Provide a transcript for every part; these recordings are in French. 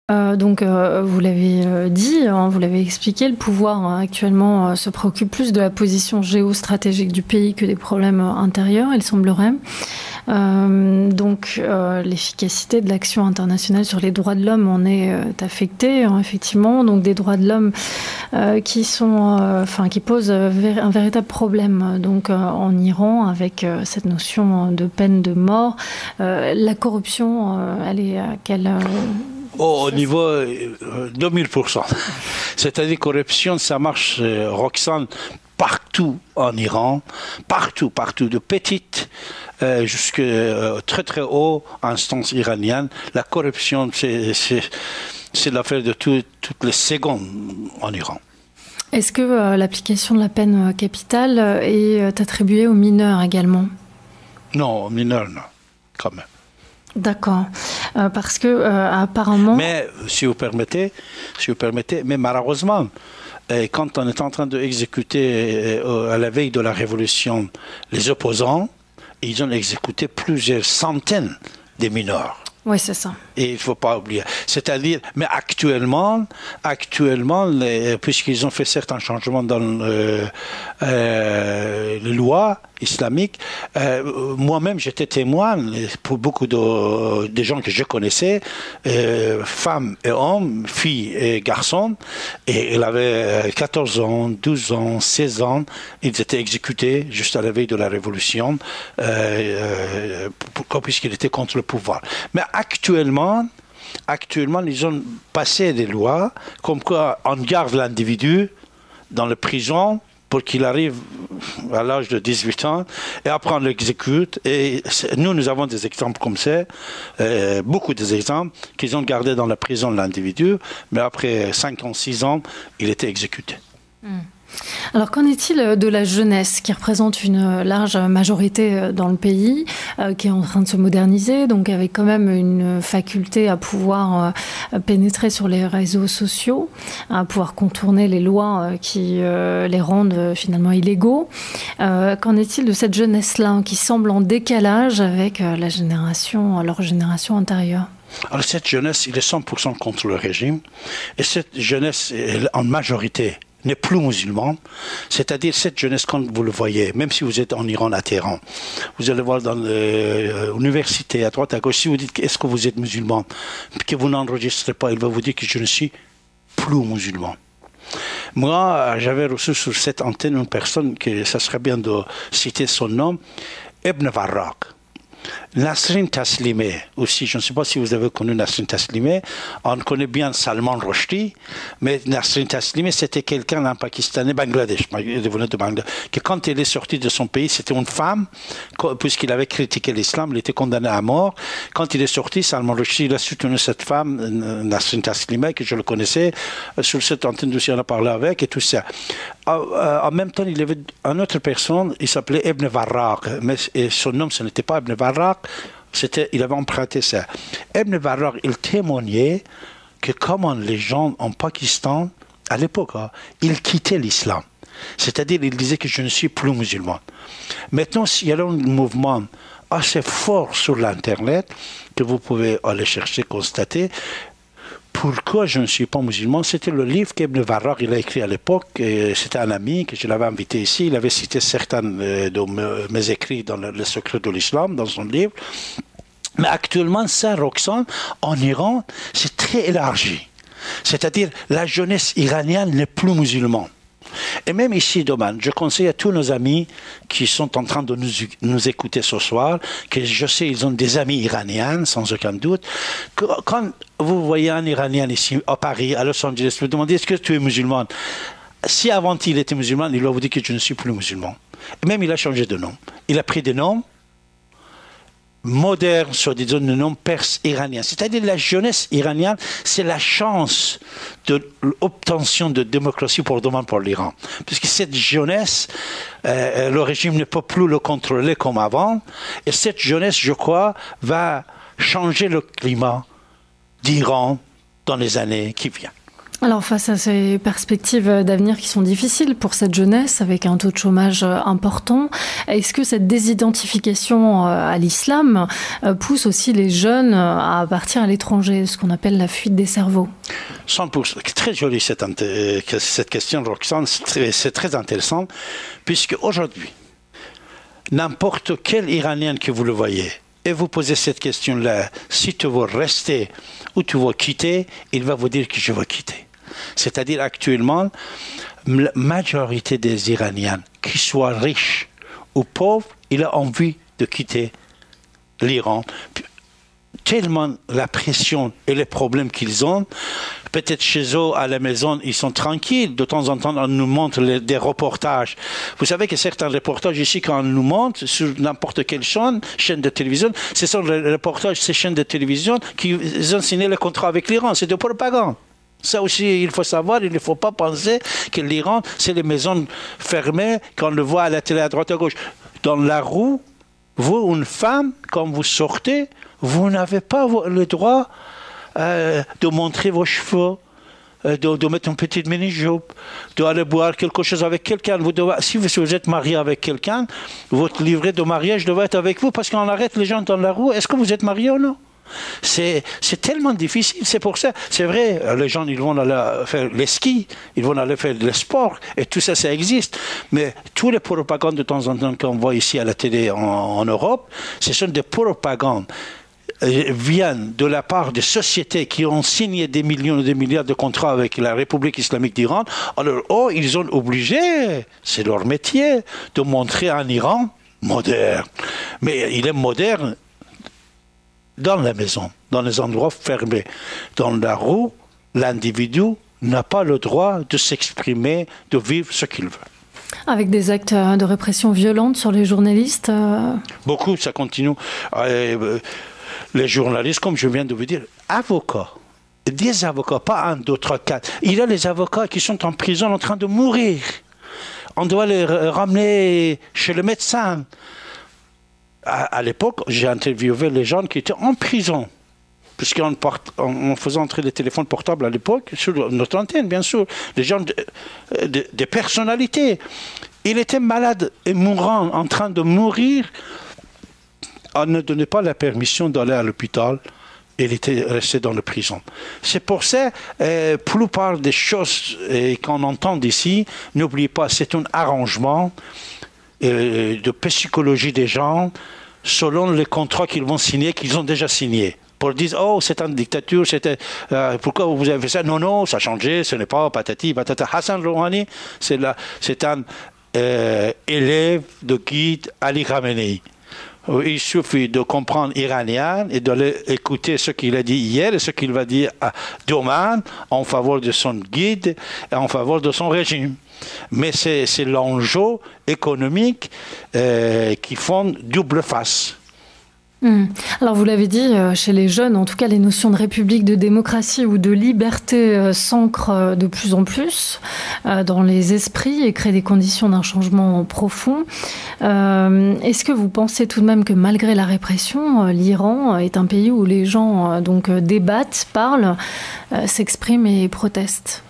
Vous l'avez dit, hein, vous l'avez expliqué, le pouvoir actuellement se préoccupe plus de la position géostratégique du pays que des problèmes intérieurs, il semblerait. L'efficacité de l'action internationale sur les droits de l'homme en est affectée, hein, effectivement. Donc des droits de l'homme qui posent un véritable problème. En Iran, avec cette notion de peine de mort, la corruption, elle est à quelle au niveau 2000%. C'est-à-dire corruption, ça marche, Roxane, partout en Iran, partout, de petites jusqu'à très très haut instance iranienne. La corruption, c'est l'affaire de toutes les secondes en Iran. Est-ce que l'application de la peine capitale est attribuée aux mineurs également? Non, aux mineurs, non, quand même. D'accord, parce que apparemment... Mais, si vous permettez, mais malheureusement, quand on est en train d'exécuter à la veille de la Révolution les opposants, ils ont exécuté plusieurs centaines de mineurs. Oui, c'est ça. Et il ne faut pas oublier. C'est-à-dire, mais actuellement, puisqu'ils ont fait certains changements dans les lois islamiques, moi-même j'étais témoin pour beaucoup de gens que je connaissais, femmes et hommes, filles et garçons, et ils avaient 14 ans, 12 ans, 16 ans, ils étaient exécutés juste à la veille de la Révolution, puisqu'ils étaient contre le pouvoir. Mais actuellement, ils ont passé des lois comme quoi on garde l'individu dans la prison pour qu'il arrive à l'âge de 18 ans et après on l'exécute. Et nous avons des exemples comme ça, beaucoup d'exemples qu'ils ont gardé dans la prison l'individu, mais après 5 ans, 6 ans, il était exécuté. Alors, qu'en est-il de la jeunesse qui représente une large majorité dans le pays, qui est en train de se moderniser, donc avec quand même une faculté à pouvoir pénétrer sur les réseaux sociaux, à pouvoir contourner les lois qui les rendent finalement illégaux. Qu'en est-il de cette jeunesse-là qui semble en décalage avec leur génération antérieure? Alors cette jeunesse, il est 100% contre le régime, et cette jeunesse, en majorité, n'est plus musulman, c'est-à-dire cette jeunesse, quand vous le voyez, même si vous êtes en Iran, à Téhéran, vous allez voir dans l'université, à droite, à gauche, si vous dites est-ce que vous êtes musulman, que vous n'enregistrez pas, il va vous dire que je ne suis plus musulman. Moi, j'avais reçu sur cette antenne une personne, que ça serait bien de citer son nom, Ibn Varraq. Nasrin Taslimeh aussi, je ne sais pas si vous avez connu Nasrin Taslimeh, on connaît bien Salman Rushdie, mais Nasrin Taslimeh c'était quelqu'un, un Pakistanais, Bangladesh, il venait de Bangladesh, que quand il est sorti de son pays, c'était une femme, puisqu'il avait critiqué l'islam, il était condamné à mort. Quand il est sorti, Salman Rushdie, il a soutenu cette femme, Nasrin Taslimeh, que je le connaissais, sur cette antenne aussi on a parlé avec et tout ça. En même temps, il y avait une autre personne, il s'appelait Ibn Varraq, mais son nom, ce n'était pas Ibn Varraq, il avait emprunté ça. Ibn Varraq, il témoignait que comment les gens en Pakistan, à l'époque, ils quittaient l'islam. C'est-à-dire, ils disaient que je ne suis plus musulman. Maintenant, il y a un mouvement assez fort sur l'Internet, que vous pouvez aller chercher, constater. Pourquoi je ne suis pas musulman? C'était le livre qu'Ibn Varraq il a écrit à l'époque. C'était un ami que je l'avais invité ici. Il avait cité certains de mes écrits dans le secret de l'islam, dans son livre. Mais actuellement, ça, Roxane, en Iran, c'est très élargi. C'est-à-dire, la jeunesse iranienne n'est plus musulmane. Et même ici, Doman, je conseille à tous nos amis qui sont en train de nous écouter ce soir, que je sais, ils ont des amis iraniens, sans aucun doute, que quand vous voyez un Iranien ici, à Paris, à Los Angeles, vous demandez, est-ce que tu es musulman? Si avant il était musulman, il va vous dire que je ne suis plus musulman. Et même il a changé de nom. Il a pris des noms moderne, soit disons le nom perse iranien. C'est-à-dire la jeunesse iranienne, c'est la chance de l'obtention de démocratie pour demain pour l'Iran. Puisque cette jeunesse, le régime ne peut plus le contrôler comme avant. Et cette jeunesse, je crois, va changer le climat d'Iran dans les années qui viennent. Alors face à ces perspectives d'avenir qui sont difficiles pour cette jeunesse, avec un taux de chômage important, est-ce que cette désidentification à l'islam pousse aussi les jeunes à partir à l'étranger, ce qu'on appelle la fuite des cerveaux? 100%. Très jolie cette question, Roxane, c'est très intéressant, puisque aujourd'hui, n'importe quel Iranien que vous le voyez, et vous posez cette question-là, si tu veux rester ou tu veux quitter, il va vous dire que je veux quitter. C'est-à-dire actuellement, la majorité des Iraniens, qu'ils soient riches ou pauvres, il a envie de quitter l'Iran. Tellement la pression et les problèmes qu'ils ont, peut-être chez eux, à la maison, ils sont tranquilles. De temps en temps, on nous montre des reportages. Vous savez que certains reportages ici, quand on nous montre sur n'importe quelle chaîne de télévision, ce sont les reportages de ces chaînes de télévision qui ont signé le contrat avec l'Iran. C'est de propagande. Ça aussi, il faut savoir, il ne faut pas penser que l'Iran, c'est les maisons fermées qu'on le voit à la télé à droite à gauche. Dans la rue, vous, une femme, quand vous sortez, vous n'avez pas le droit de montrer vos cheveux, de mettre une petite mini-jupe, d'aller boire quelque chose avec quelqu'un. Si vous êtes marié avec quelqu'un, votre livret de mariage doit être avec vous parce qu'on arrête les gens dans la rue. Est-ce que vous êtes marié ou non? C'est tellement difficile, c'est pour ça. C'est vrai, les gens ils vont aller faire les skis, ils vont aller faire le sport, et tout ça, ça existe. Mais tous les propagandes de temps en temps qu'on voit ici à la télé en Europe, ce sont des propagandes viennent de la part des sociétés qui ont signé des millions et des milliards de contrats avec la République islamique d'Iran. Alors, ils ont obligé, c'est leur métier, de montrer un Iran moderne. Mais il est moderne dans la maison, dans les endroits fermés. Dans la rue, l'individu n'a pas le droit de s'exprimer, de vivre ce qu'il veut. Avec des actes de répression violente sur les journalistes Beaucoup, ça continue. Les journalistes, comme je viens de vous dire, avocats, des avocats, pas un, deux, trois, quatre. Il y a les avocats qui sont en prison en train de mourir. On doit les ramener chez le médecin. À l'époque, j'ai interviewé les gens qui étaient en prison. Puisqu'on faisait entrer les téléphones portables à l'époque, sur notre antenne, bien sûr. Les gens, des personnalités. Il était malade et mourant, en train de mourir. On ne donnait pas la permission d'aller à l'hôpital. Il était resté dans la prison. C'est pour ça, la plupart des choses qu'on entend ici, n'oubliez pas, c'est un arrangement de psychologie des gens selon les contrats qu'ils vont signer, qu'ils ont déjà signés. Pour dire, oh, c'est une dictature, pourquoi vous avez fait ça? Non, non, ça a changé, ce n'est pas patati, patata. Hassan Rouhani, c'est un élève de guide Ali Khamenei. Il suffit de comprendre iranien et d'aller écouter ce qu'il a dit hier et ce qu'il va dire demain en faveur de son guide et en faveur de son régime. Mais c'est l'enjeu économique qui font double face. Alors vous l'avez dit, chez les jeunes, en tout cas les notions de république, de démocratie ou de liberté s'ancrent de plus en plus dans les esprits et créent des conditions d'un changement profond. Est-ce que vous pensez tout de même que malgré la répression, l'Iran est un pays où les gens débattent, parlent, s'expriment et protestent?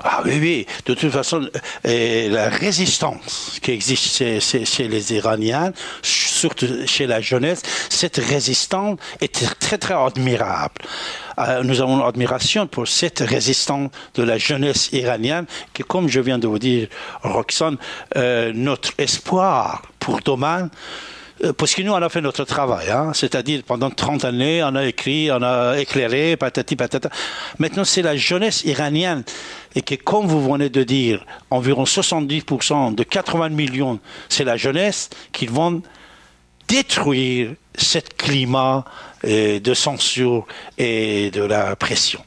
Ah oui, oui. De toute façon, la résistance qui existe chez les Iraniens, surtout chez la jeunesse, cette résistance est très, très admirable. Nous avons une admiration pour cette résistance de la jeunesse iranienne qui, comme je viens de vous dire, Roxane, notre espoir pour demain, parce que nous, on a fait notre travail, c'est-à-dire pendant 30 années, on a écrit, on a éclairé, patati patata. Maintenant, c'est la jeunesse iranienne, et que, comme vous venez de dire, environ 70% de 80 millions, c'est la jeunesse qui vont détruire ce climat de censure et de la pression.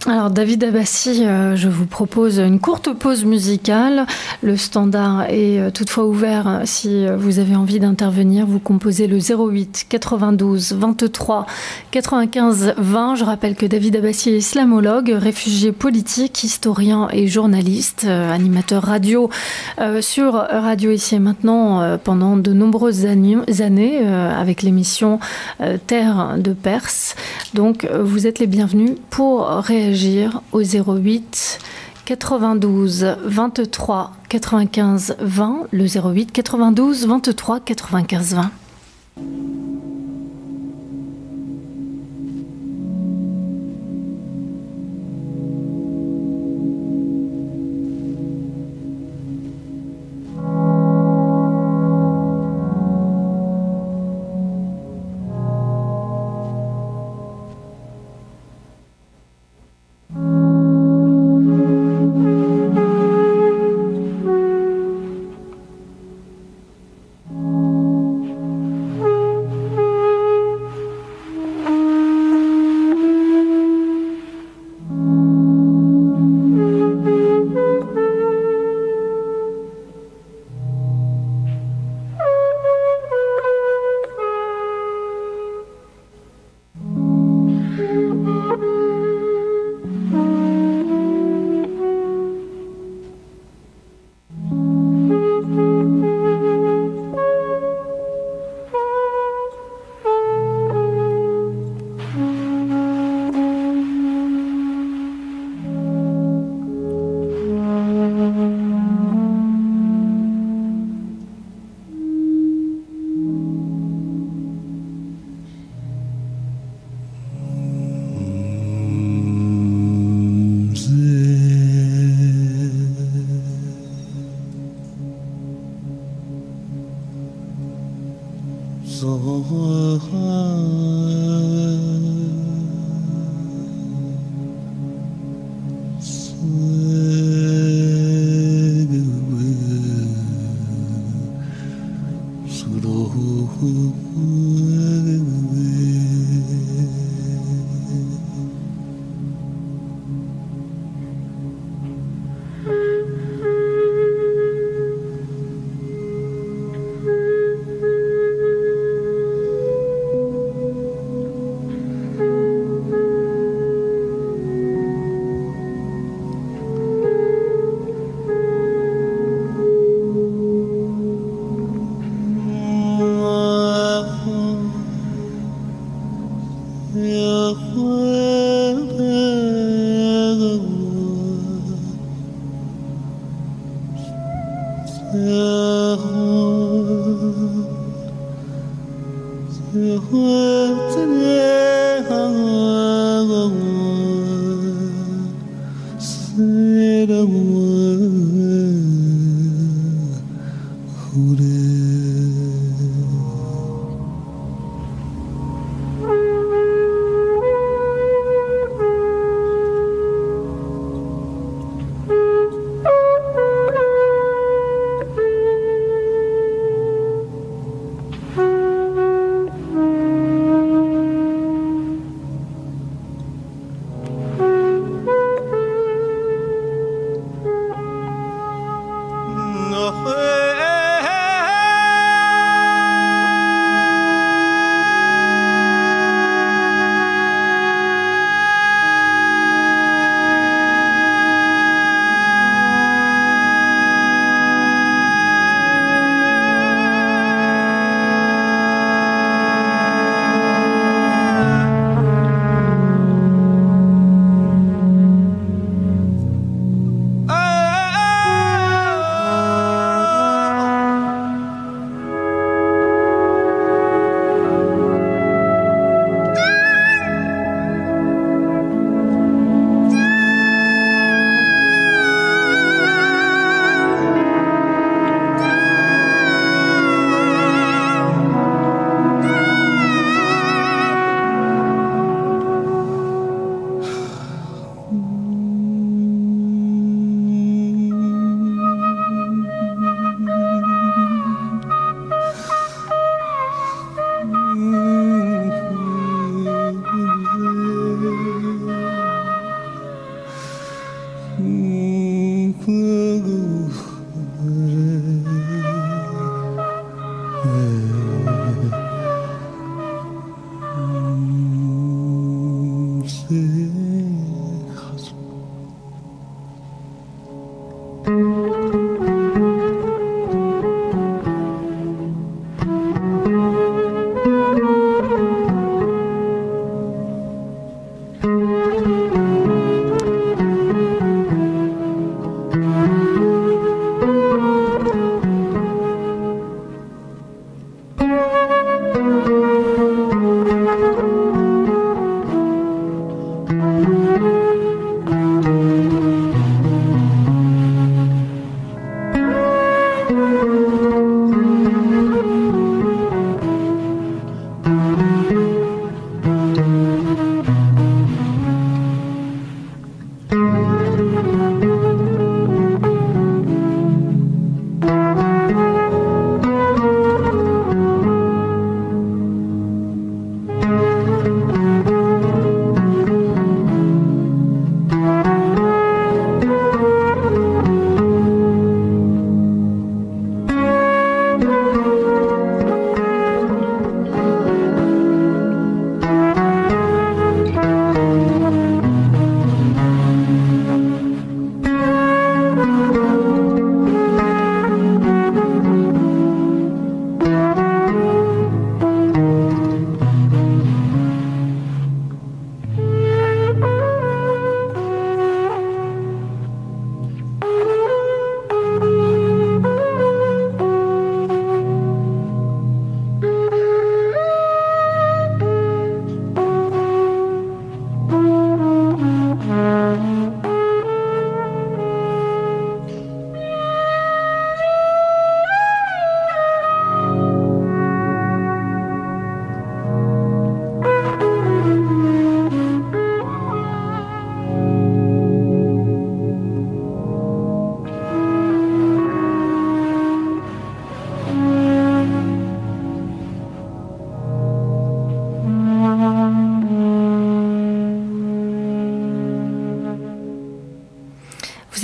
Alors David Abbassi, je vous propose une courte pause musicale. Le standard est toutefois ouvert si vous avez envie d'intervenir. Vous composez le 08 92 23 95 20. Je rappelle que David Abbassi est islamologue, réfugié politique, historien et journaliste, animateur radio sur Radio Ici et Maintenant pendant de nombreuses années avec l'émission Terre de Perse. Donc vous êtes les bienvenus pour réagir réagir au 08 92 23 95 20, le 08 92 23 95 20.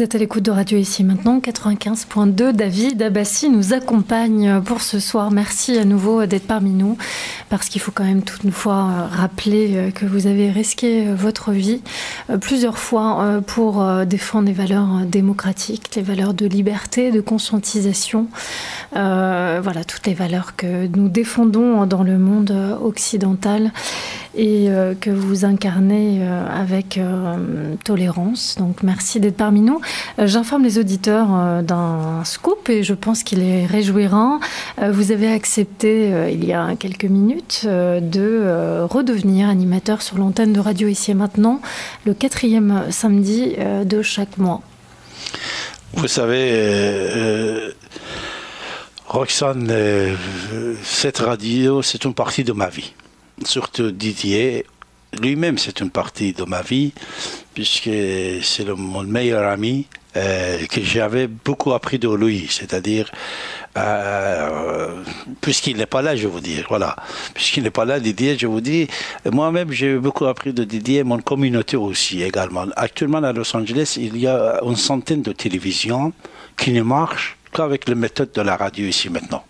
Vous êtes à l'écoute de Radio Ici Maintenant, 95.2. David Abbassi nous accompagne pour ce soir. Merci à nouveau d'être parmi nous, parce qu'il faut quand même toutefois rappeler que vous avez risqué votre vie plusieurs fois pour défendre les valeurs démocratiques, les valeurs de liberté, de conscientisation. Voilà, toutes les valeurs que nous défendons dans le monde occidental et que vous incarnez avec tolérance. Donc merci d'être parmi nous. J'informe les auditeurs d'un scoop et je pense qu'il les réjouira. Vous avez accepté il y a quelques minutes de redevenir animateur sur l'antenne de Radio Ici et Maintenant, le 4e samedi de chaque mois. Vous savez, Roxane, cette radio, c'est une partie de ma vie. Surtout Didier, lui-même, c'est une partie de ma vie, puisque c'est mon meilleur ami, que j'avais beaucoup appris de lui, c'est-à-dire, puisqu'il n'est pas là, je vous dis, voilà, puisqu'il n'est pas là, Didier, je vous dis, moi-même, j'ai beaucoup appris de Didier, mon communauté aussi, également. Actuellement, à Los Angeles, il y a une centaine de télévisions qui ne marchent qu'avec les méthodes de la radio Ici Maintenant.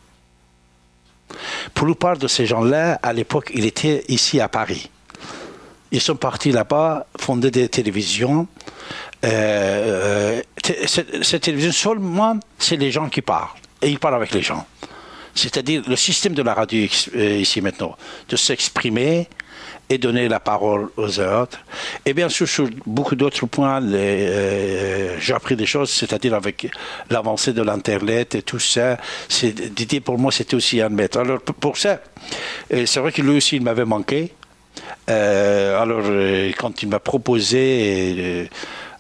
Pour la plupart de ces gens-là, à l'époque, ils étaient ici à Paris. Ils sont partis là-bas, fonder des télévisions. Cette télévision, seulement, c'est les gens qui parlent. Et ils parlent avec les gens. C'est-à-dire le système de la radio Ici Maintenant, de s'exprimer et donner la parole aux autres. Et bien sûr, sur beaucoup d'autres points, j'ai appris des choses, c'est-à-dire avec l'avancée de l'Internet et tout ça. Didier, pour moi, c'était aussi un maître. Alors, pour ça, c'est vrai que lui aussi, il m'avait manqué. Alors, quand il m'a proposé,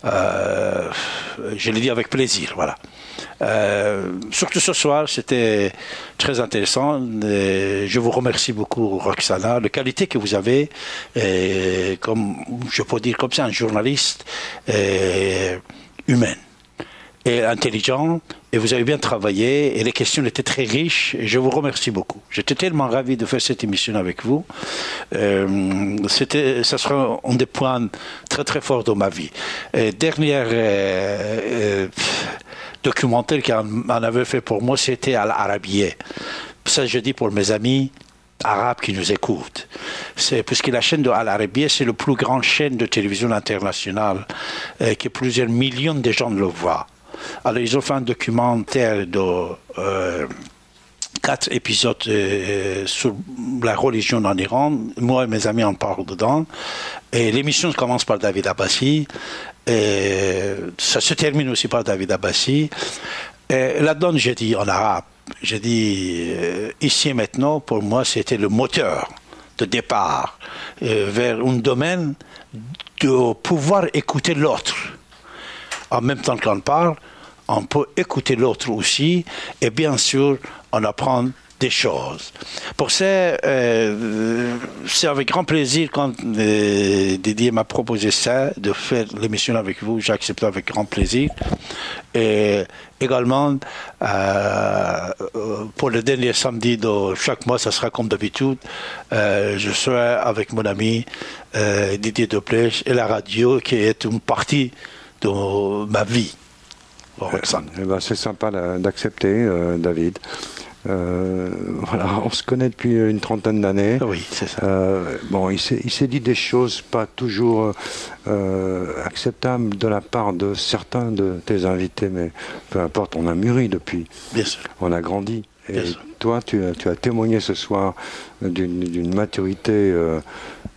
je l'ai dit avec plaisir, voilà. Surtout ce soir, c'était très intéressant. Je vous remercie beaucoup, Roxana. La qualité que vous avez, comme je peux dire comme ça, un journaliste humain et intelligent. Et vous avez bien travaillé et les questions étaient très riches et je vous remercie beaucoup. J'étais tellement ravi de faire cette émission avec vous. Ça sera un des points très très forts de ma vie. Dernière documentaire qu'on avait fait pour moi, c'était à l'Arabier. Ça, je dis pour mes amis arabes qui nous écoutent. Puisque la chaîne de Al Arabiya, c'est la plus grande chaîne de télévision internationale, que plusieurs millions de gens le voient. Alors, ils ont fait un documentaire de 4 épisodes sur la religion en Iran. Moi et mes amis en parlent dedans. Et l'émission commence par David Abbassi. Et ça se termine aussi par David Abbassi. Là-dedans, j'ai dit en arabe, j'ai dit ici et maintenant, pour moi, c'était le moteur de départ vers un domaine de pouvoir écouter l'autre. En même temps qu'on parle, on peut écouter l'autre aussi, et bien sûr, on apprend des choses. Pour ça, c'est avec grand plaisir quand Didier m'a proposé ça, de faire l'émission avec vous, j'ai accepté avec grand plaisir. Et également, pour le dernier samedi de chaque mois, ça sera comme d'habitude, je serai avec mon ami Didier Deplèche et la radio qui est une partie de ma vie. C'est sympa d'accepter, David. Voilà, on se connaît depuis une trentaine d'années. Oui, c'est ça. Bon, il s'est dit des choses pas toujours acceptables de la part de certains de tes invités, mais peu importe, on a mûri depuis. Bien sûr. On a grandi. Et toi, tu as témoigné ce soir d'une maturité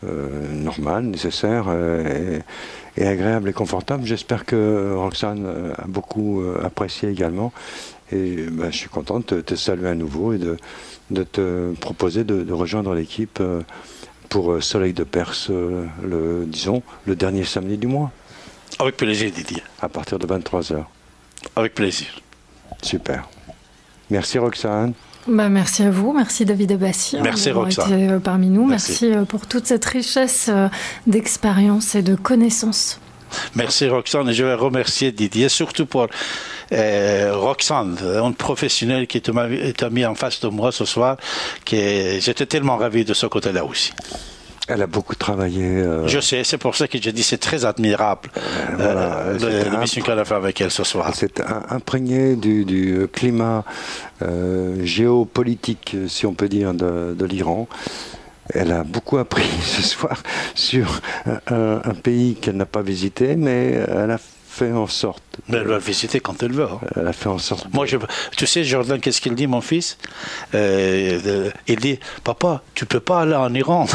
normale, nécessaire et agréable et confortable. J'espère que Roxane a beaucoup apprécié également. Et je suis content de te saluer à nouveau et de te proposer de rejoindre l'équipe pour Soleil de Perse, le dernier samedi du mois. Avec plaisir, Didier. À partir de 23h. Avec plaisir. Super. Merci Roxane. Merci à vous, merci David Abbassi d'avoir été parmi nous. Merci pour toute cette richesse d'expérience et de connaissances. Merci Roxane, et je vais remercier Didier, surtout pour Roxane, une professionnelle qui t'a mis en face de moi ce soir, que j'étais tellement ravi de ce côté-là aussi. Elle a beaucoup travaillé. Je sais, c'est pour ça que j'ai dit c'est très admirable l'émission qu'on a fait avec elle ce soir. C'est imprégné du climat géopolitique, si on peut dire, de l'Iran. Elle a beaucoup appris ce soir sur un pays qu'elle n'a pas visité, mais elle a fait en sorte. Mais elle va le visiter quand elle veut. Hein. Elle a fait en sorte. Moi, tu sais, Jordan, qu'est-ce qu'il dit, mon fils? Il dit, papa, tu peux pas aller en Iran.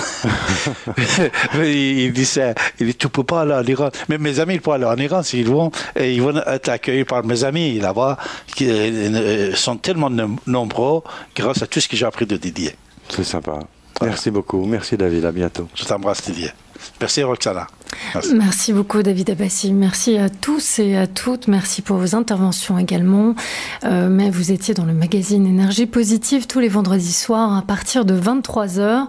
Il dit ça. Il dit, tu peux pas aller en Iran. Mais mes amis, ils peuvent aller en Iran s'ils vont. Et ils vont être accueillis par mes amis là-bas, qui sont tellement nombreux grâce à tout ce que j'ai appris de Didier. C'est sympa. Merci beaucoup. Merci, David. À bientôt. Je t'embrasse, Didier. Merci, Roxana. Merci beaucoup, David Abbassi. Merci à tous et à toutes. Merci pour vos interventions également. Mais vous étiez dans le magazine Énergie Positive tous les vendredis soirs à partir de 23h.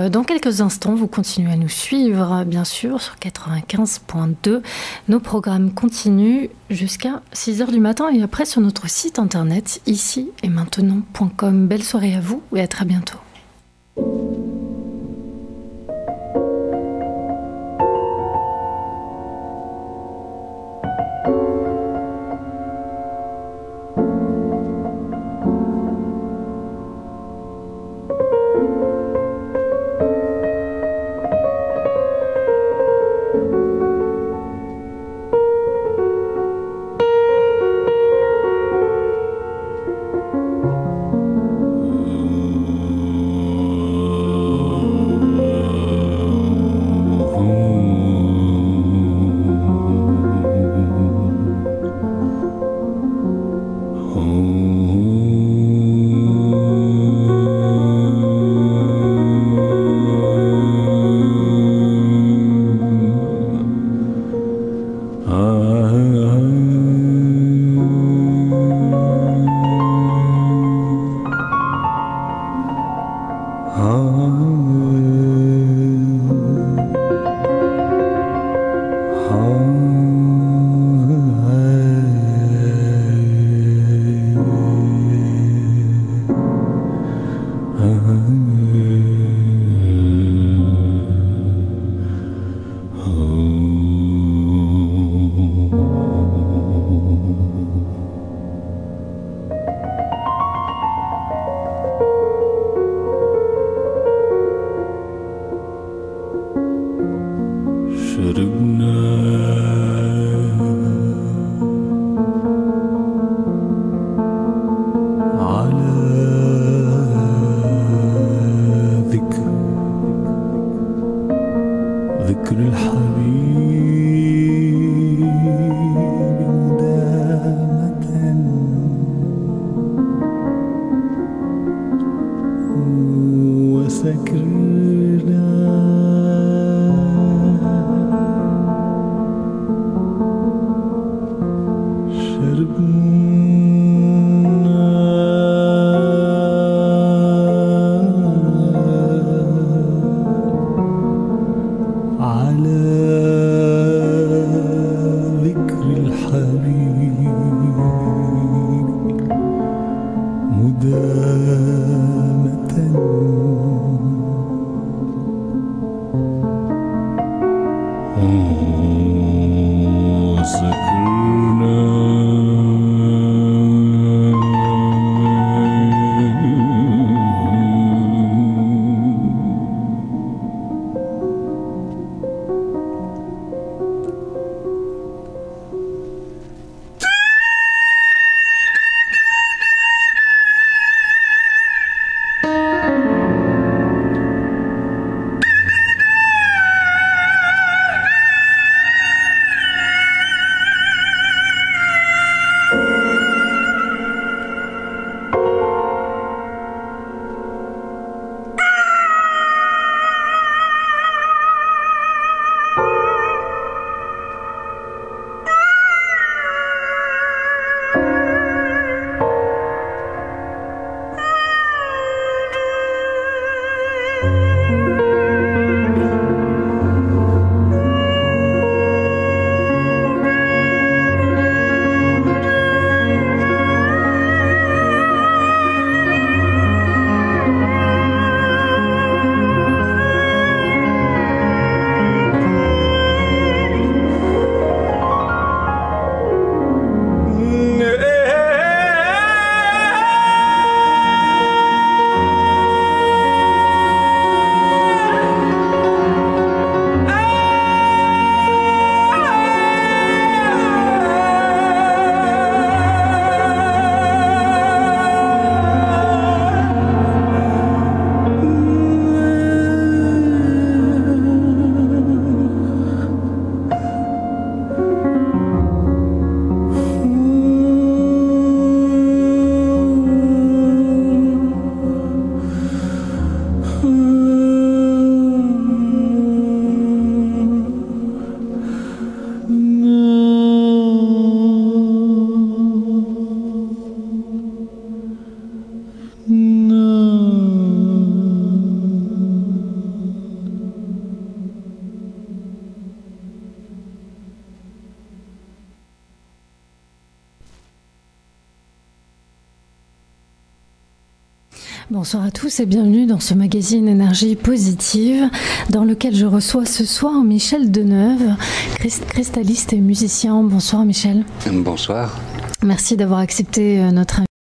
Dans quelques instants, vous continuez à nous suivre, bien sûr, sur 95.2. Nos programmes continuent jusqu'à 6h du matin et après sur notre site internet ici et maintenant.com. Belle soirée à vous et à très bientôt. Bonsoir à tous et bienvenue dans ce magazine Énergie Positive dans lequel je reçois ce soir Michel Deneuve, cristaliste et musicien. Bonsoir Michel. Bonsoir. Merci d'avoir accepté notre invitation.